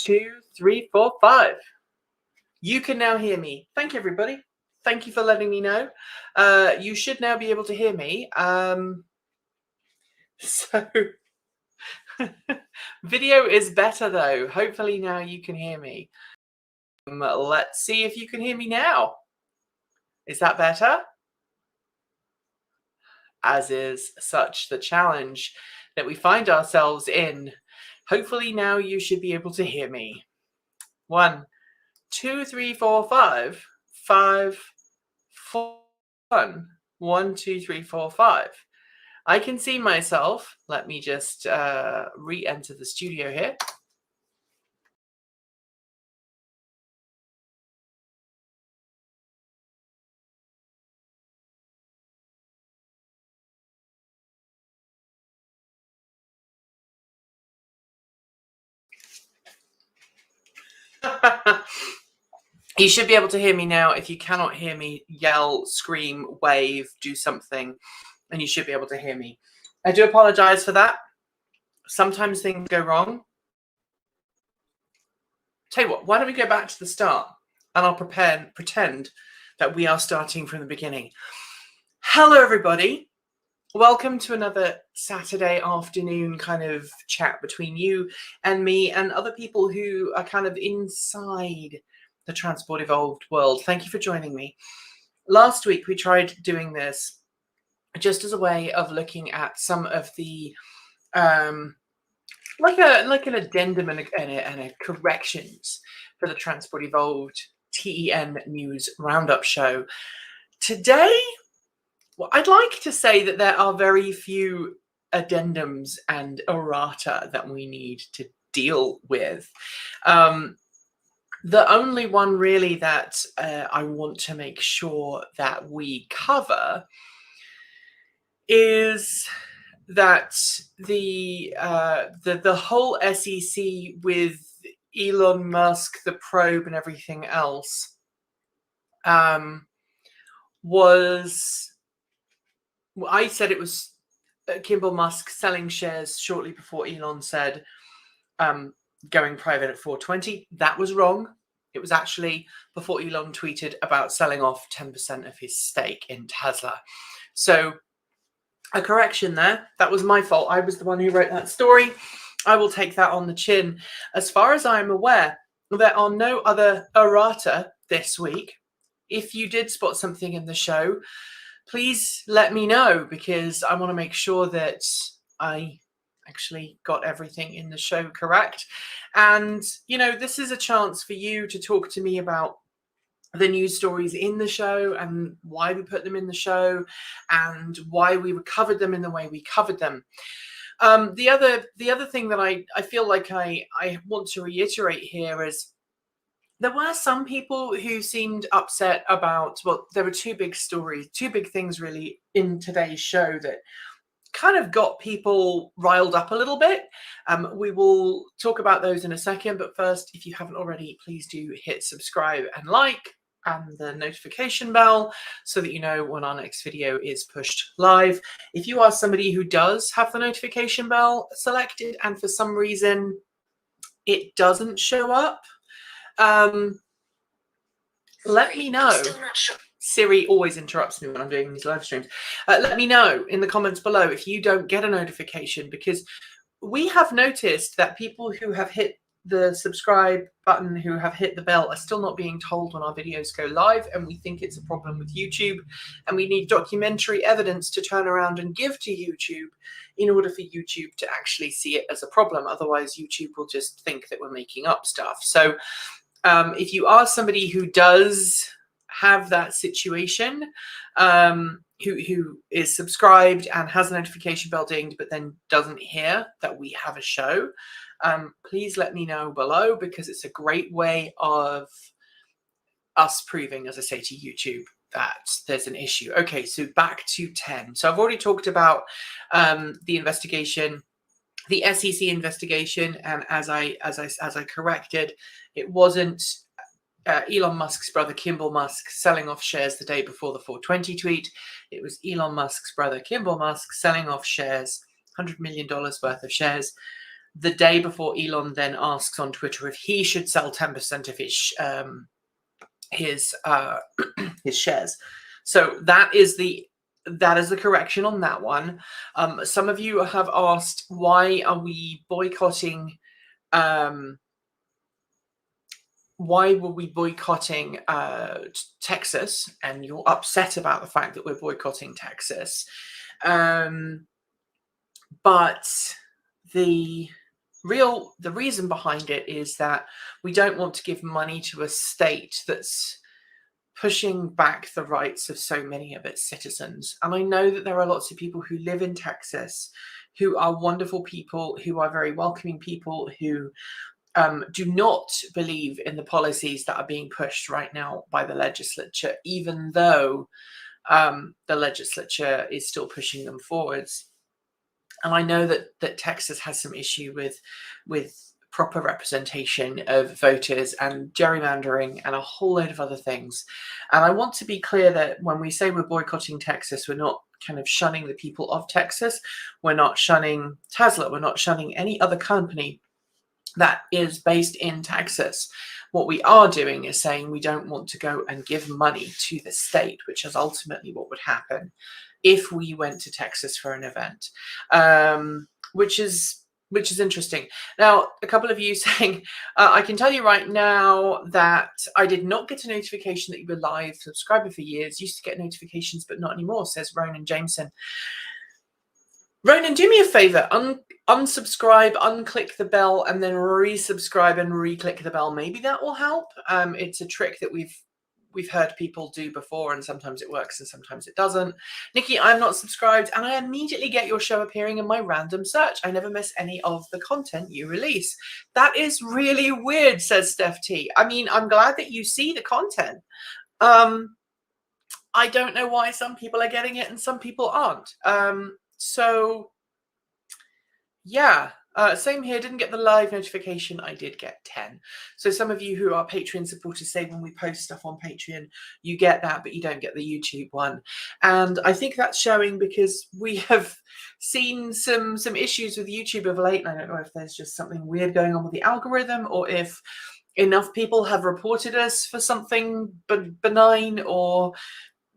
2, 3, 4, 5. You can now hear me. Thank you, everybody. Thank you for letting me know. You should now be able to hear me. So video is better though. Hopefully now you can hear me. Let's see if you can hear me now. Is that better? As is such the challenge that we find ourselves in. Hopefully now you should be able to hear me. 1, 2, 3, 4, 5, 5, 4, 1, 1, 2, 3, 4, 5. I can see myself. Let me just re-enter the studio here. You should be able to hear me now. If you cannot hear me, yell, scream, wave, do something, and you should be able to hear me. I do apologize for that. Sometimes things go wrong. Tell you what, why don't we go back to the start, and I'll pretend that we are starting from the beginning. Hello, everybody. Welcome to another Saturday afternoon kind of chat between you and me and other people who are kind of inside the Transport Evolved world. Thank you for joining me. Last week, we tried doing this just as a way of looking at some of the like an addendum and a corrections for the Transport Evolved TEN News Roundup show. Today, well, I'd like to say that there are very few addendums and errata that we need to deal with. The only one really that I want to make sure that we cover is that the whole SEC with Elon Musk, the probe, and everything else was. I said it was Kimball Musk selling shares shortly before Elon said going private at 420. That was wrong. It was actually before Elon tweeted about selling off 10% of his stake in Tesla. So a correction there. That was my fault. I was the one who wrote that story. I will take that on the chin. As far as I'm aware, there are no other errata this week. If you did spot something in the show, please let me know, because I want to make sure that I actually got everything in the show correct. And, you know, this is a chance for you to talk to me about the news stories in the show and why we put them in the show and why we covered them in the way we covered them. The other thing that I feel like I want to reiterate here is there were some people who seemed upset about, well, there were two big things really in today's show that kind of got people riled up a little bit. We will talk about those in a second, but first, if you haven't already, please do hit subscribe and like and the notification bell so that you know when our next video is pushed live. If you are somebody who does have the notification bell selected and for some reason it doesn't show up, let me know. I'm still not sure. Siri always interrupts me when I'm doing these live streams. Let me know in the comments below if you don't get a notification, because we have noticed that people who have hit the subscribe button, who have hit the bell, are still not being told when our videos go live, and we think it's a problem with YouTube, and we need documentary evidence to turn around and give to YouTube in order for YouTube to actually see it as a problem. Otherwise, YouTube will just think that we're making up stuff. So if you are somebody who does have that situation, who is subscribed and has a notification bell dinged but then doesn't hear that we have a show, please let me know below, because it's a great way of us proving, as I say, to YouTube that there's an issue. Okay, so back to 10. So I've already talked about the investigation, the SEC investigation, and as I corrected, it wasn't Elon Musk's brother Kimball Musk selling off shares the day before the 420 tweet. It was Elon Musk's brother Kimball Musk selling off shares, $100 million worth of shares, the day before Elon then asks on Twitter if he should sell 10% of his shares. So that is the correction on that one. Some of you have asked, why are we boycotting? Why were we boycotting Texas? And you're upset about the fact that we're boycotting Texas. But the reason behind it is that we don't want to give money to a state that's pushing back the rights of so many of its citizens. And I know that there are lots of people who live in Texas who are wonderful people, who are very welcoming people, who do not believe in the policies that are being pushed right now by the legislature, even though the legislature is still pushing them forwards. And I know that Texas has some issue with proper representation of voters and gerrymandering and a whole load of other things. And I want to be clear that when we say we're boycotting Texas, we're not kind of shunning the people of Texas. We're not shunning Tesla. We're not shunning any other company that is based in Texas. What we are doing is saying we don't want to go and give money to the state, which is ultimately what would happen if we went to Texas for an event, which is interesting. Now, a couple of you saying, I can tell you right now that I did not get a notification that you were live. Subscriber for years, used to get notifications, but not anymore, says Ronan Jameson. Ronan, do me a favor, unsubscribe, unclick the bell, and then resubscribe and re-click the bell. Maybe that will help. It's a trick that we've heard people do before, and sometimes it works and sometimes it doesn't. Nikki, I'm not subscribed, and I immediately get your show appearing in my random search. I never miss any of the content you release. That is really weird, says Steph T. I mean, I'm glad that you see the content. I don't know why some people are getting it and some people aren't. So, yeah, same here. Didn't get the live notification. I did get 10. So some of you who are Patreon supporters say when we post stuff on Patreon, you get that, but you don't get the YouTube one. And I think that's showing because we have seen some issues with YouTube of late. And I don't know if there's just something weird going on with the algorithm, or if enough people have reported us for something benign or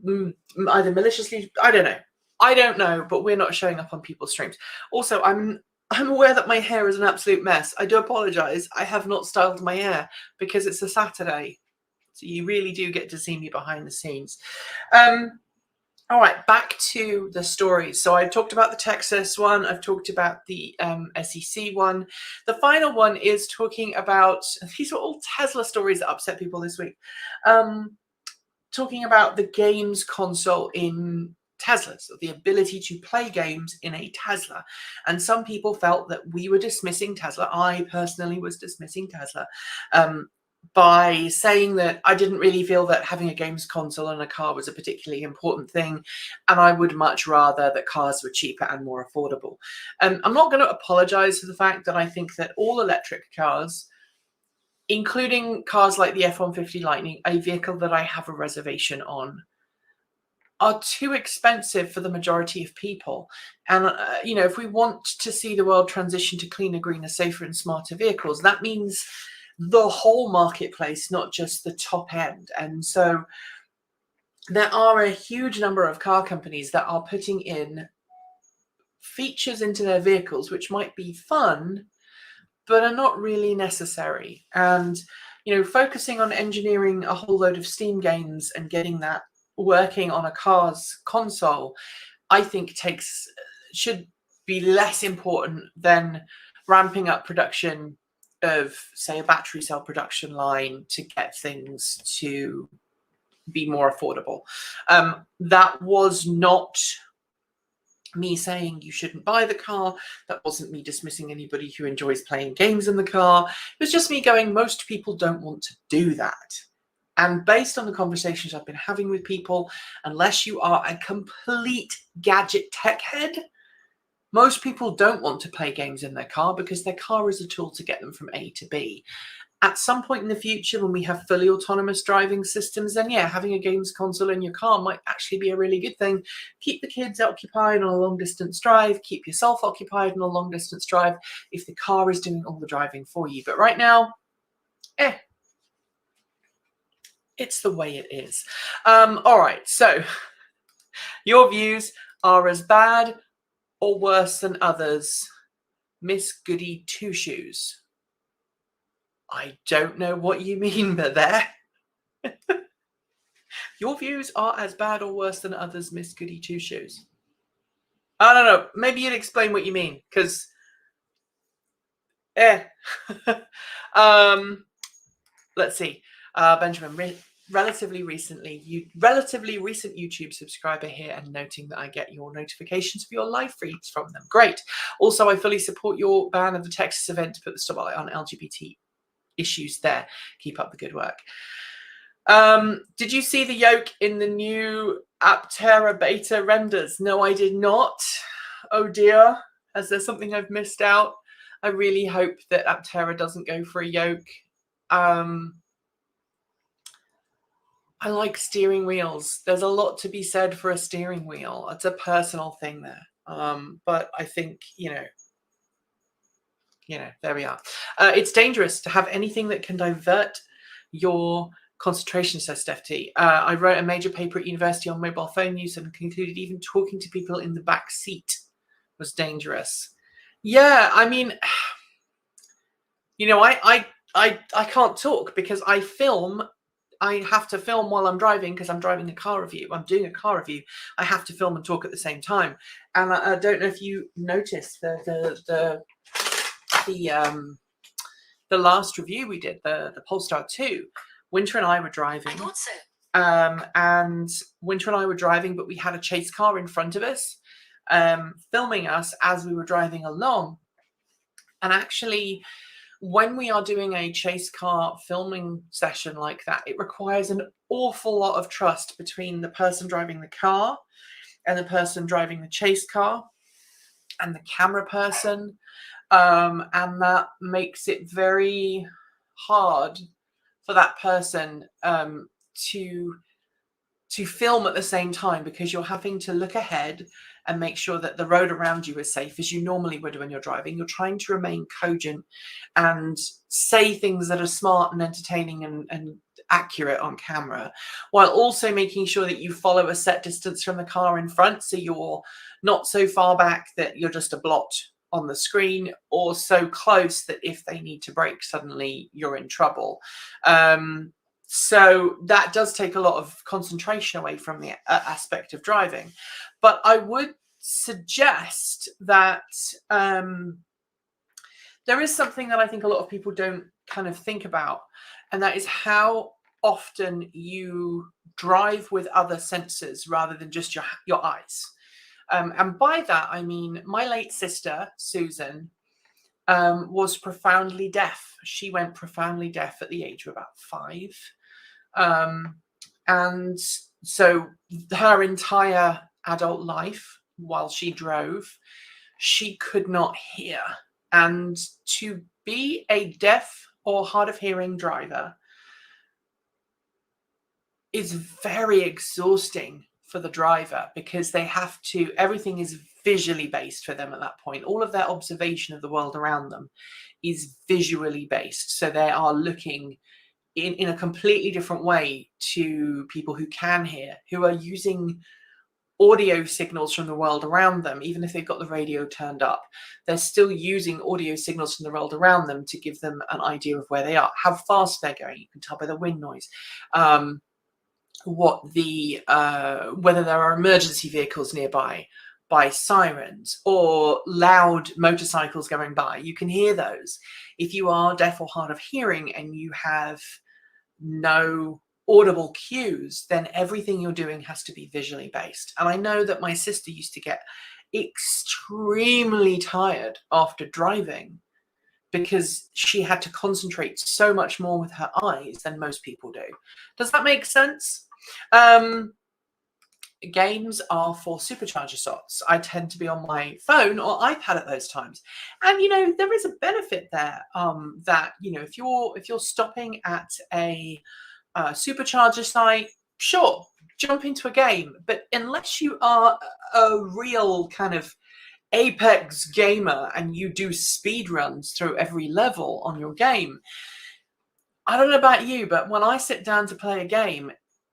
either maliciously. I don't know, but we're not showing up on people's streams. Also, I'm aware that my hair is an absolute mess. I do apologize. I have not styled my hair because it's a Saturday. So you really do get to see me behind the scenes. All right, back to the stories. So I talked about the Texas one. I've talked about the SEC one. The final one is talking about, these are all Tesla stories that upset people this week. Talking about the games console in Tesla, so the ability to play games in a Tesla. And some people felt that we were dismissing Tesla. I personally was dismissing Tesla by saying that I didn't really feel that having a games console in a car was a particularly important thing. And I would much rather that cars were cheaper and more affordable. I'm not going to apologize for the fact that I think that all electric cars, including cars like the F-150 Lightning, a vehicle that I have a reservation on, are too expensive for the majority of people. And, you know, if we want to see the world transition to cleaner, greener, safer and smarter vehicles, that means the whole marketplace, not just the top end. And so there are a huge number of car companies that are putting in features into their vehicles which might be fun, but are not really necessary. And, you know, focusing on engineering a whole load of Steam games and getting that working on a car's console, I think should be less important than ramping up production of, say, a battery cell production line to get things to be more affordable. That was not me saying you shouldn't buy the car. That wasn't me dismissing anybody who enjoys playing games in the car. It was just me going, most people don't want to do that. And based on the conversations I've been having with people, unless you are a complete gadget tech head, most people don't want to play games in their car because their car is a tool to get them from A to B. At some point in the future, when we have fully autonomous driving systems, then yeah, having a games console in your car might actually be a really good thing. Keep the kids occupied on a long distance drive, keep yourself occupied on a long distance drive if the car is doing all the driving for you. But right now, it's the way it is. All right, so your views are as bad or worse than others, Miss Goody Two Shoes. I don't know what you mean by there. Your views are as bad or worse than others, Miss Goody Two Shoes. I don't know. Maybe you'd explain what you mean, because let's see. Benjamin, relatively recent YouTube subscriber here, and noting that I get your notifications for your live feeds from them. Great. Also, I fully support your ban of the Texas event to put the spotlight on LGBT issues there. Keep up the good work. Did you see the yoke in the new Aptera beta renders? No, I did not. Oh dear. Is there something I've missed out? I really hope that Aptera doesn't go for a yoke. I like steering wheels. There's a lot to be said for a steering wheel. It's a personal thing there. But I think, there we are. It's dangerous to have anything that can divert your concentration, says Steph T. I wrote a major paper at university on mobile phone use and concluded even talking to people in the back seat was dangerous. Yeah, I mean, I can't talk because I film. I have to film while I'm driving because I'm driving a car review. I'm doing a car review. I have to film and talk at the same time. And I don't know if you noticed the last review we did, the Polestar 2. Winter and I were driving. I thought so. And Winter and I were driving, but we had a chase car in front of us, filming us as we were driving along. And actually, when we are doing a chase car filming session like that, it requires an awful lot of trust between the person driving the car and the person driving the chase car and the camera person. And that makes it very hard for that person to film at the same time, because you're having to look ahead and make sure that the road around you is safe, as you normally would when you're driving. You're trying to remain cogent and say things that are smart and entertaining and accurate on camera, while also making sure that you follow a set distance from the car in front, so you're not so far back that you're just a blot on the screen, or so close that if they need to brake, suddenly you're in trouble. So that does take a lot of concentration away from the aspect of driving. But I would suggest that there is something that I think a lot of people don't kind of think about, and that is how often you drive with other senses rather than just your eyes. And by that, I mean my late sister, Susan, was profoundly deaf. She went profoundly deaf at the age of about 5. And so her entire adult life, while she drove, she could not hear. And to be a deaf or hard of hearing driver is very exhausting for the driver, because they have to, everything is visually based for them at that point. All of their observation of the world around them is visually based. So they are looking in a completely different way to people who can hear, who are using audio signals from the world around them. Even if they've got the radio turned up, they're still using audio signals from the world around them to give them an idea of where they are, how fast they're going. You can tell by the wind noise, whether there are emergency vehicles nearby, by sirens or loud motorcycles going by. You can hear those. If you are deaf or hard of hearing and you have no audible cues, then everything you're doing has to be visually based. And I know that my sister used to get extremely tired after driving because she had to concentrate so much more with her eyes than most people do. Does that make sense? games are for Supercharger slots. I tend to be on my phone or iPad at those times, and there is a benefit there. That if you're stopping at a Supercharger site, sure, jump into a game, but unless you are a real kind of apex gamer and you do speed runs through every level on your game, I don't know about you, but when I sit down to play a game,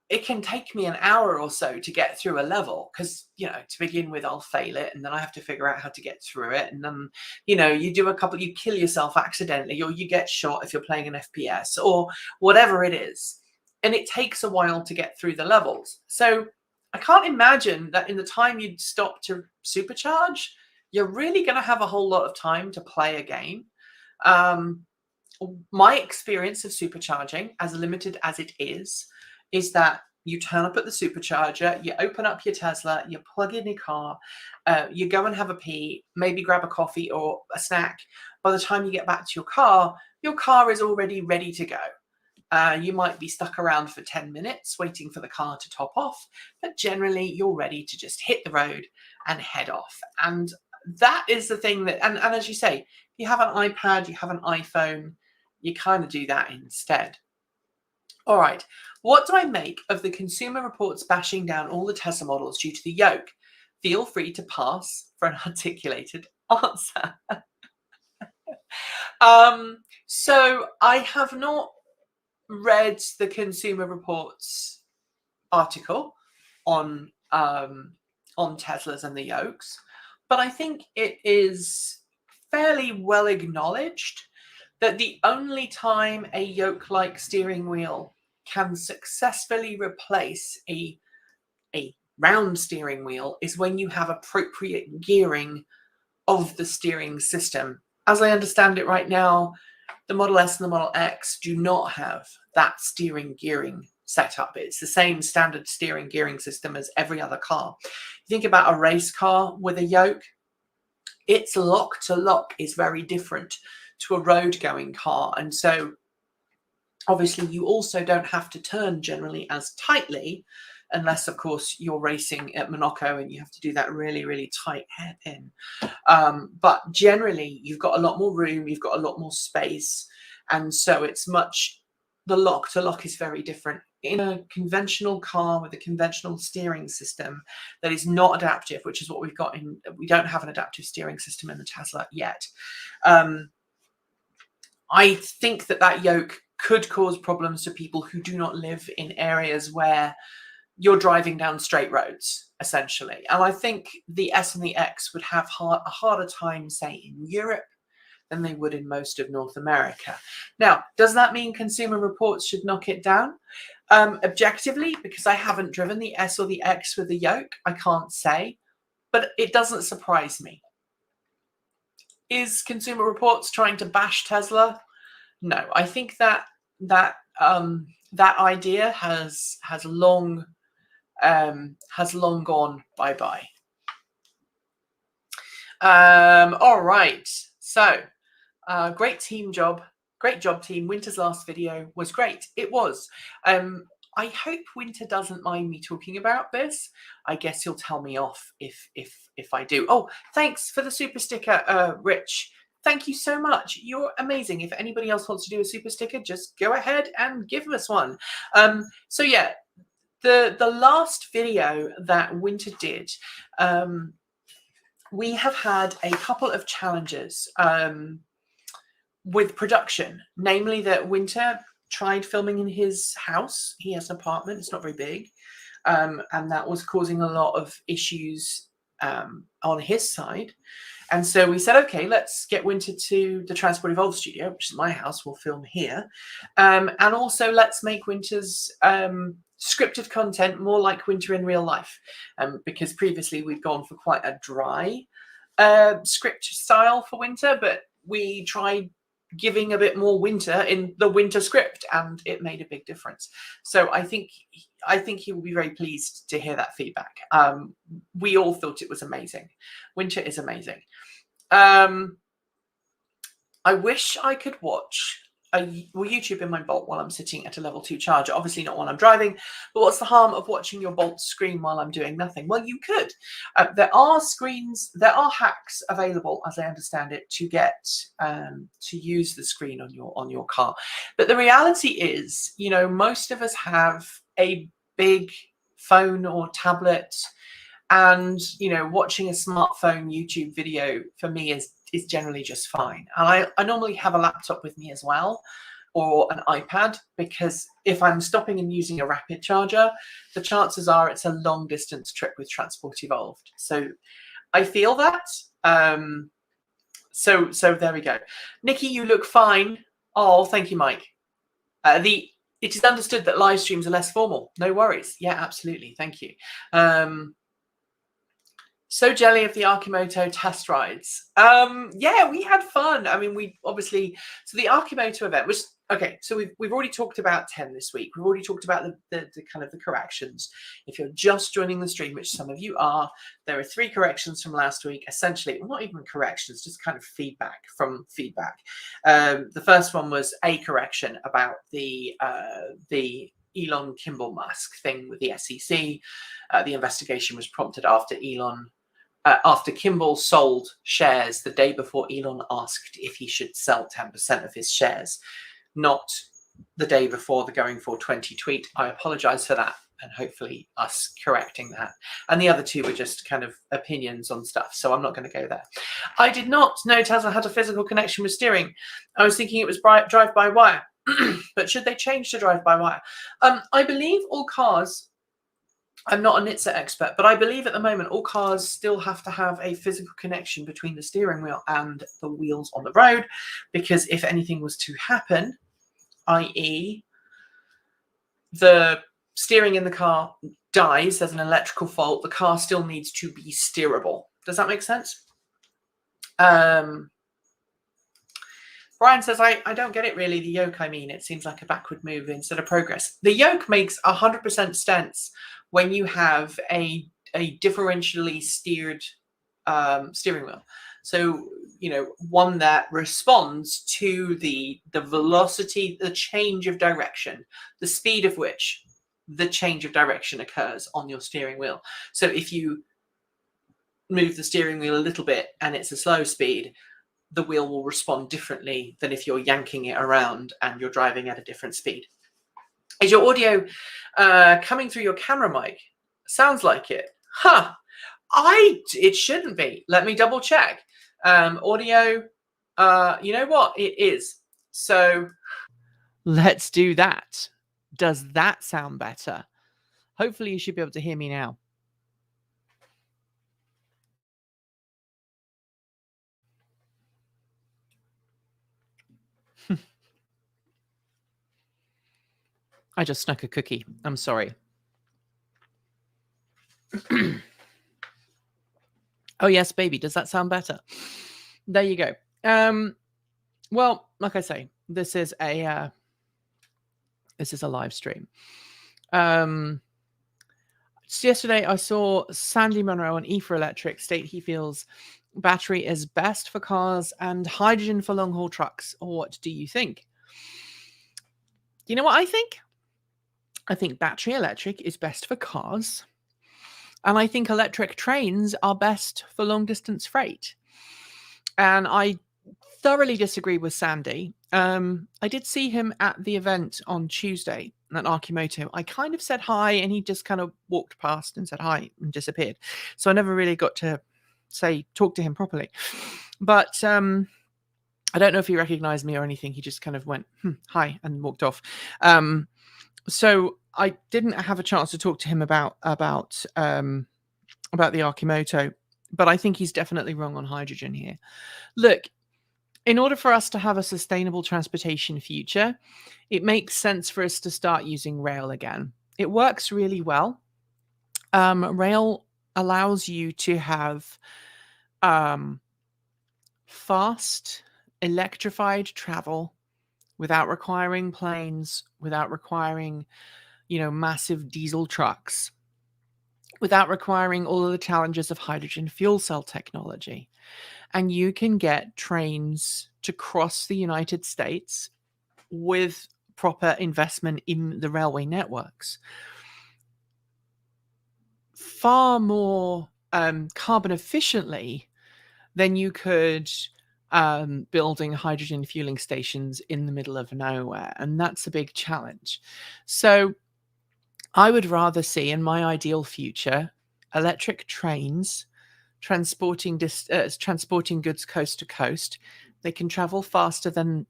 it can take me an hour or so to get through a level because, to begin with, I'll fail it and then I have to figure out how to get through it. And then, you do you kill yourself accidentally, or you get shot if you're playing an FPS or whatever it is. And it takes a while to get through the levels. So I can't imagine that in the time you'd stop to supercharge, you're really going to have a whole lot of time to play a game. My experience of supercharging, as limited as it is that you turn up at the supercharger, you open up your Tesla, you plug in your car, you go and have a pee, maybe grab a coffee or a snack. By the time you get back to your car is already ready to go. You might be stuck around for 10 minutes waiting for the car to top off, but generally you're ready to just hit the road and head off. And that is the thing that, and as you say, you have an iPad, you have an iPhone, you kind of do that instead. All right, what do I make of the Consumer Reports bashing down all the Tesla models due to the yoke? Feel free to pass for an articulated answer. So I have not read the Consumer Reports article on Teslas and the yokes, but I think it is fairly well acknowledged that the only time a yoke-like steering wheel can successfully replace a round steering wheel is when you have appropriate gearing of the steering system. As I understand it right now, the Model S and the Model X do not have that steering gearing set up. It's the same standard steering gearing system as every other car. Think about a race car with a yoke. Its lock to lock is very different to a road going car. And so obviously you also don't have to turn generally as tightly, unless of course you're racing at Monaco and you have to do that really, really tight hairpin. But generally you've got a lot more room, you've got a lot more space. And so the lock to lock is very different. In a conventional car with a conventional steering system that is not adaptive, which is what we've got we don't have an adaptive steering system in the Tesla yet. I think that yoke could cause problems to people who do not live in areas where you're driving down straight roads, essentially. And I think the S and the X would have a harder time, say, in Europe than they would in most of North America. Now, does that mean Consumer Reports should knock it down? Objectively, because I haven't driven the S or the X with the yoke, I can't say, but it doesn't surprise me. Is Consumer Reports trying to bash Tesla? No, I think that idea has long gone bye-bye. All right, so great job team. Winter's last video was great. It was. I hope Winter doesn't mind me talking about this. I guess he'll tell me off if I do. Oh, thanks for the super sticker, Rich. Thank you so much. You're amazing. If anybody else wants to do a super sticker, just go ahead and give us one. So yeah, the last video that Winter did, we have had a couple of challenges with production, namely that Winter tried filming in his house. He has an apartment, it's not very big, and that was causing a lot of issues on his side. And so we said, okay, let's get Winter to the Transport Evolved studio, which is my house. We'll film here. And also let's make Winter's scripted content more like Winter in real life, because previously we'd gone for quite a dry script style for Winter, but we tried giving a bit more Winter in the Winter script, and it made a big difference. So I think he will be very pleased to hear that feedback. We all thought it was amazing. Winter is amazing. I wish I could watch will YouTube in my Bolt while I'm sitting at a level 2 charger. Obviously not while I'm driving, but what's the harm of watching your Bolt screen while I'm doing nothing? Well, you could. There are hacks available, as I understand it, to get to use the screen on your car. But the reality is, most of us have a big phone or tablet, and watching a smartphone YouTube video for me is generally just fine. And I normally have a laptop with me as well, or an iPad, because if I'm stopping and using a rapid charger, the chances are it's a long distance trip with transport evolved. So I feel that. So there we go. Nikki, you look fine. Oh, thank you, Mike. It is understood that live streams are less formal. No worries. Yeah, absolutely. Thank you. So jelly of the Arkimoto test rides. Yeah, we had fun. I mean, so the Arkimoto event was, okay, so we've already talked about 10 this week. We've already talked about the kind of the corrections. If you're just joining the stream, which some of you are, there are 3 corrections from last week, essentially, well, not even corrections, just kind of feedback from feedback. The first one was a correction about the Elon Kimball Musk thing with the SEC. The investigation was prompted after Kimball sold shares the day before Elon asked if he should sell 10% of his shares, not the day before the going for 20 tweet. I apologize for that, and hopefully us correcting that. And the other 2 were just kind of opinions on stuff, so I'm not going to go there. I did not know Tesla had a physical connection with steering. I was thinking it was drive-by-wire. But should they change to drive-by-wire? I believe all cars, I'm not a NHTSA expert, but I believe at the moment all cars still have to have a physical connection between the steering wheel and the wheels on the road, because if anything was to happen, i.e. the steering in the car dies, there's an electrical fault, the car still needs to be steerable. Does that make sense? Brian says, I don't get it really, the yoke, I mean. It seems like a backward move instead of progress. The yoke makes 100% sense when you have a differentially steered steering wheel. So, one that responds to the velocity, the change of direction, the speed of which the change of direction occurs on your steering wheel. So if you move the steering wheel a little bit and it's a slow speed, the wheel will respond differently than if you're yanking it around and you're driving at a different speed. Is your audio coming through your camera mic? Sounds like it. Huh. It shouldn't be. Let me double check. Audio, you know what? It is. So let's do that. Does that sound better? Hopefully you should be able to hear me now. I just snuck a cookie. I'm sorry. Oh, yes, baby. Does that sound better? There you go. Well, like I say, this is a live stream. So yesterday I saw Sandy Monroe on E4 Electric state he feels battery is best for cars and hydrogen for long-haul trucks. What do you think? You know what I think? I think battery electric is best for cars. And I think electric trains are best for long-distance freight. And I thoroughly disagree with Sandy. I did see him at the event on Tuesday at Arkimoto. I kind of said hi, and he just kind of walked past and said hi and disappeared. So I never really got to talk to him properly. But I don't know if he recognized me or anything. He just kind of went, hi, and walked off. So I didn't have a chance to talk to him about the Arkimoto, but I think he's definitely wrong on hydrogen here. Look, in order for us to have a sustainable transportation future, it makes sense for us to start using rail again. It works really well. Rail allows you to have fast, electrified travel without requiring planes, without requiring, massive diesel trucks, without requiring all of the challenges of hydrogen fuel cell technology. And you can get trains to cross the United States with proper investment in the railway networks, far more carbon efficiently than you could building hydrogen fueling stations in the middle of nowhere. And that's a big challenge. So I would rather see, in my ideal future, electric trains transporting goods coast to coast. They can travel faster than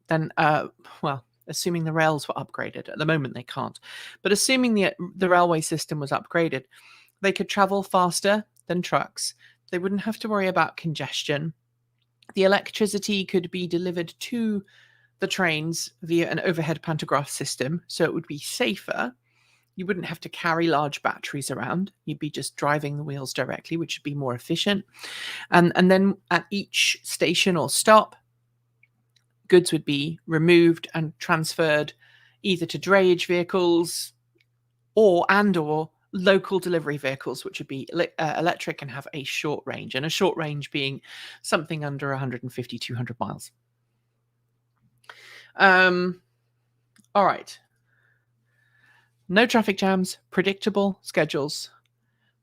well, assuming the rails were upgraded. At the moment, they can't. But assuming the railway system was upgraded, they could travel faster than trucks. They wouldn't have to worry about congestion. The electricity could be delivered to the trains via an overhead pantograph system, so it would be safer. You wouldn't have to carry large batteries around. You'd be just driving the wheels directly, which would be more efficient. And then at each station or stop, goods would be removed and transferred either to drayage vehicles or local delivery vehicles, which would be electric and have a short range, and a short range being something under 150, 200 miles. All right. No traffic jams, predictable schedules,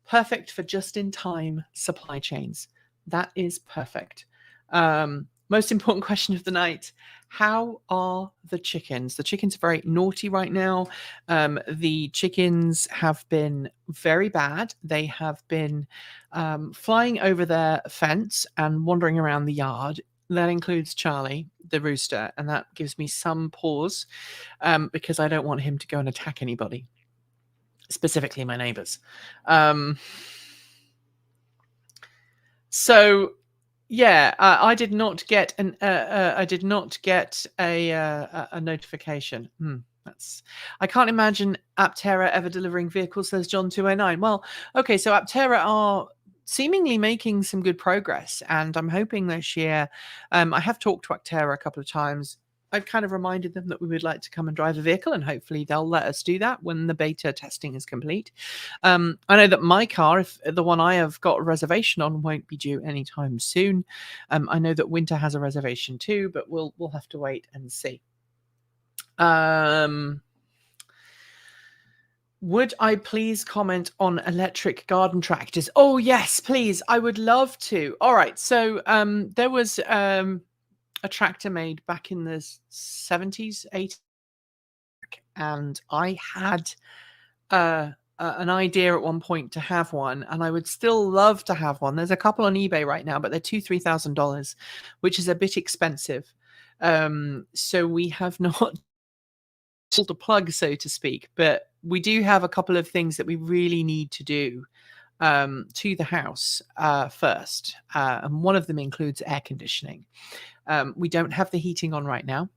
perfect for just-in-time supply chains. That is perfect. Most important question of the night. How are the chickens? The chickens are very naughty right now. The chickens have been very bad. They have been flying over their fence and wandering around the yard. That includes Charlie, the rooster, and that gives me some pause because I don't want him to go and attack anybody, specifically my neighbors. So yeah, I did not get a notification. I can't imagine Aptera ever delivering vehicles, says John 209. Well, okay, so Aptera are seemingly making some good progress, and I'm hoping this year. I have talked to Aptera a couple of times. I've kind of reminded them that we would like to come and drive a vehicle, and hopefully they'll let us do that when the beta testing is complete. I know that my car, if the one I have got a reservation on, won't be due anytime soon. I know that Winter has a reservation too, but we'll have to wait and see. Would I please comment on electric garden tractors? Oh yes, please. I would love to. All right. So there was a tractor made back in the 70s, 80s, and I had an idea at one point to have one, and I would still love to have one. There's a couple on eBay right now, but they're $2,000-$3,000, which is a bit expensive. So we have not pulled a plug, so to speak, but we do have a couple of things that we really need to do to the house first, and one of them includes air conditioning. We don't have the heating on right now.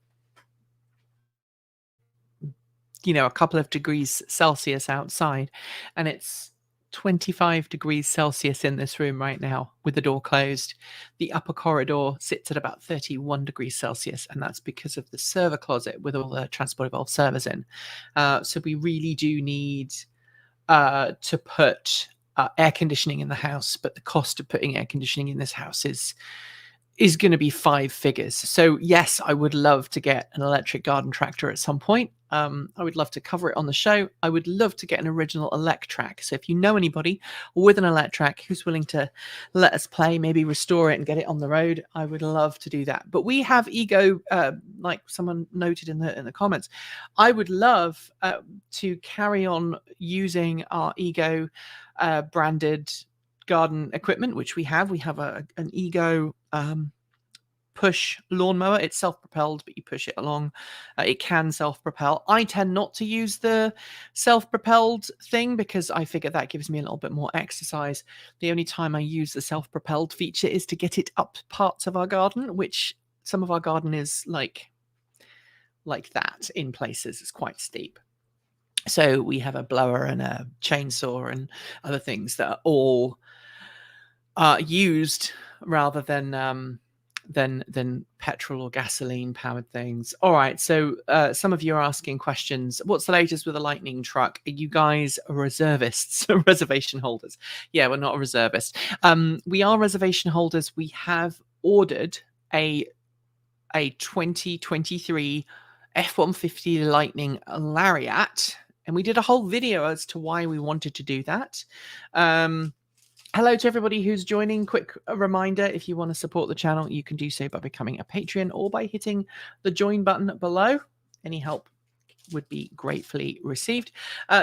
You know, a couple of degrees Celsius outside, and it's 25 degrees Celsius in this room right now with the door closed. The upper corridor sits at about 31 degrees Celsius, and that's because of the server closet with all the transport evolved servers in. So we really do need to put air conditioning in the house, but the cost of putting air conditioning in this house is going to be 5 figures. So yes, I would love to get an electric garden tractor at some point. I would love to cover it on the show. I would love to get an original Electrac. So if you know anybody with an Electrac who's willing to let us play, maybe restore it and get it on the road, I would love to do that. But we have Ego, like someone noted in the comments. I would love to carry on using our Ego branded garden equipment, which we have. We have an Ego push lawnmower. It's self-propelled, but you push it along. It can self-propel. I tend not to use the self-propelled thing because I figure that gives me a little bit more exercise. The only time I use the self-propelled feature is to get it up parts of our garden, which some of our garden is like that in places. It's quite steep. So we have a blower and a chainsaw and other things that are all used rather than petrol or gasoline powered things. All right, so some of you are asking questions. What's the latest with the Lightning truck? Are you guys reservists, reservation holders? Yeah, we're not a reservist. We are reservation holders. We have ordered a 2023 F-150 Lightning Lariat, and we did a whole video as to why we wanted to do that. Hello to everybody who's joining. Quick reminder, if you want to support the channel, you can do so by becoming a Patreon or by hitting the join button below. Any help would be gratefully received.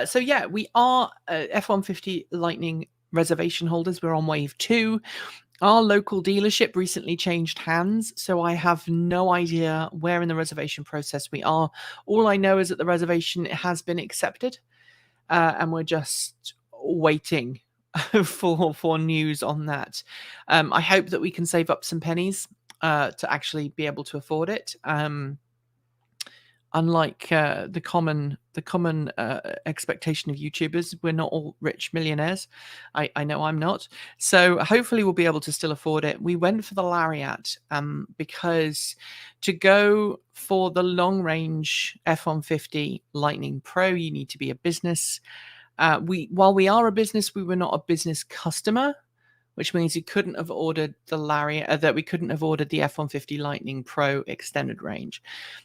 So yeah, we are F-150 Lightning reservation holders. We're on wave 2. Our local dealership recently changed hands, so I have no idea where in the reservation process we are. All I know is that the reservation has been accepted, and we're just waiting for news on that. I hope that we can save up some pennies to actually be able to afford it. Unlike the common expectation of YouTubers, we're not all rich millionaires. I know I'm not. So hopefully we'll be able to still afford it. We went for the Lariat because to go for the long range F-150 Lightning Pro, you need to be a business. While we are a business, we were not a business customer, which means we couldn't have ordered the Lariat, that we couldn't have ordered the F-150 Lightning Pro extended range.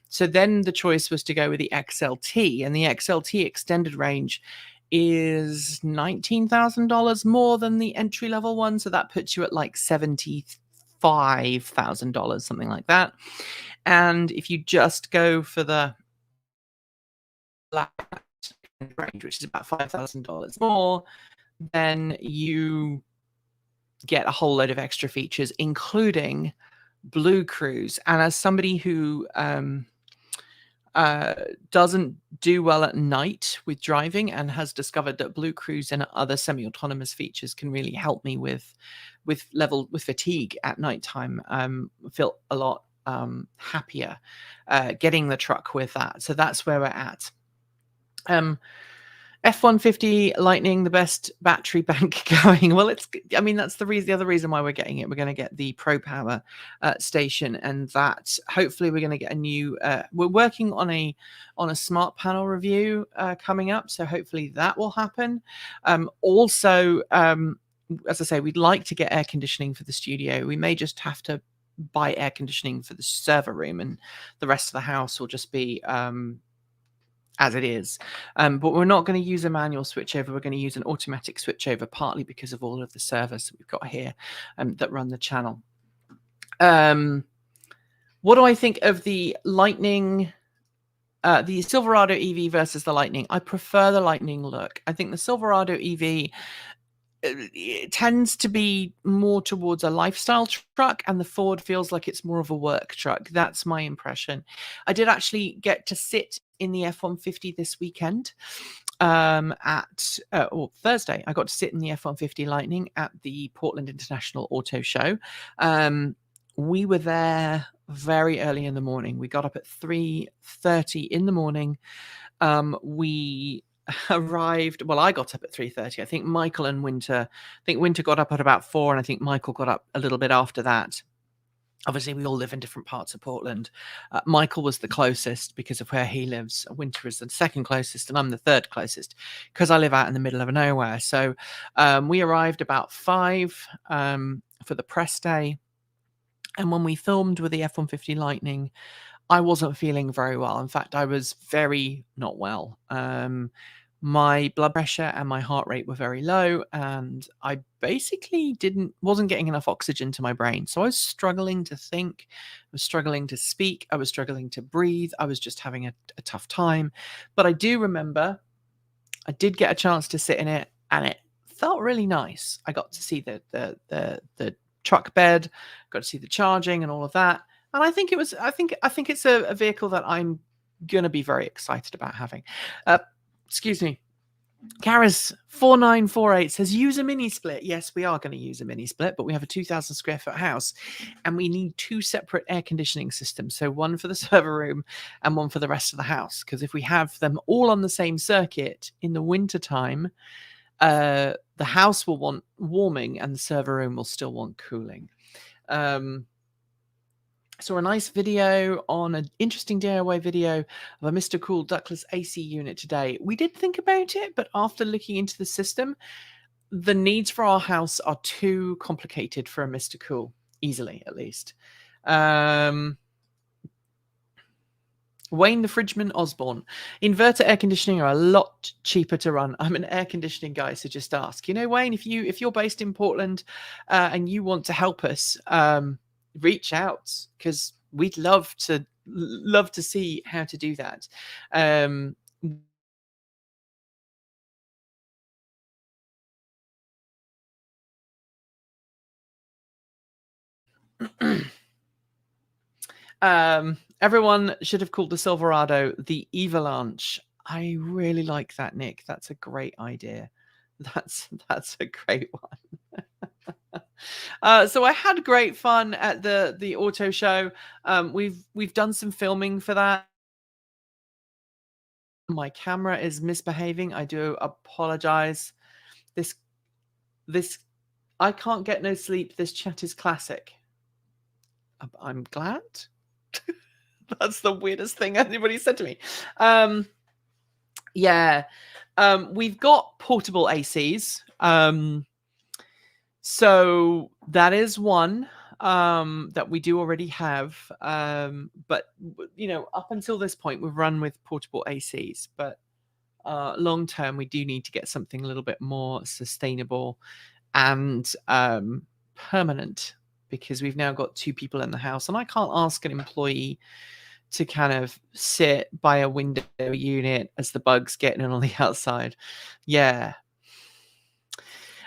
So then the choice was to go with the XLT, and the XLT extended range is $19,000 more than the entry level one. So that puts you at like $75,000, something like that. And if you just go for the range, which is about $5,000 more, then you get a whole load of extra features, including Blue Cruise. And as somebody who doesn't do well at night with driving and has discovered that Blue Cruise and other semi-autonomous features can really help me with fatigue at nighttime, feel a lot happier getting the truck with that. So that's where we're at. F-150 Lightning, the best battery bank going. Well, that's the other reason why we're getting it. We're going to get the Pro Power station, and that hopefully we're going to get a new. We're working on a smart panel review coming up, so hopefully that will happen. Also, as I say, we'd like to get air conditioning for the studio. We may just have to buy air conditioning for the server room, and the rest of the house will just be as it is. But we're not going to use a manual switchover. We're going to use an automatic switchover, partly because of all of the servers that we've got here that run the channel. What do I think of the Lightning, the Silverado EV versus the Lightning? I prefer the Lightning look. I think the Silverado EV it tends to be more towards a lifestyle truck, and the Ford feels like it's more of a work truck. That's my impression. I did actually get to sit in the F-150 this weekend or Thursday. I got to sit in the F-150 Lightning at the Portland International Auto Show. We were there very early in the morning. We got up at 3:30 in the morning. We arrived, well, I got up at 3:30. I think Michael and Winter got up at about 4, and I think Michael got up a little bit after that. Obviously, we all live in different parts of Portland. Michael was the closest because of where he lives. Winter is the second closest, and I'm the third closest because I live out in the middle of nowhere. So we arrived about 5 for the press day. And when we filmed with the F-150 Lightning, I wasn't feeling very well. In fact, I was very not well. My blood pressure and my heart rate were very low, and I basically wasn't getting enough oxygen to my brain. So I was struggling to think, I was struggling to speak, I was struggling to breathe. I was just having a tough time. But I do remember I did get a chance to sit in it, and it felt really nice. I got to see the truck bed, got to see the charging and all of that. And I think it's a vehicle that I'm going to be very excited about having. Excuse me. Karis4948 says, use a mini split. Yes, we are going to use a mini split, but we have a 2,000 square foot house and we need 2 separate air conditioning systems. So one for the server room and one for the rest of the house. Because if we have them all on the same circuit in the winter time, the house will want warming and the server room will still want cooling. Saw a nice video on an interesting DIY video of a Mr. Cool ductless AC unit today. We did think about it, but after looking into the system, the needs for our house are too complicated for a Mr. Cool, easily at least. What Wayne the Fridgeman Osborne. Inverter air conditioning are a lot cheaper to run. I'm an air conditioning guy, so just ask. You know, Wayne, if you're based in Portland and you want to help us, reach out, because we'd love to see how to do that. Everyone should have called the Silverado the Avalanche. I really like that, Nick. That's a great idea. That's a great one. So I had great fun at the auto show. We've done some filming for that. My camera is misbehaving. I do apologize. This I can't get no sleep. This chat is classic. I'm glad. That's the weirdest thing anybody said to me. Yeah. We've got portable ACs. So that is one that we do already have. But, you know, up until this point, we've run with portable ACs. But long term, we do need to get something a little bit more sustainable and permanent, because we've now got 2 people in the house, and I can't ask an employee to kind of sit by a window unit as the bugs get in on the outside. Yeah.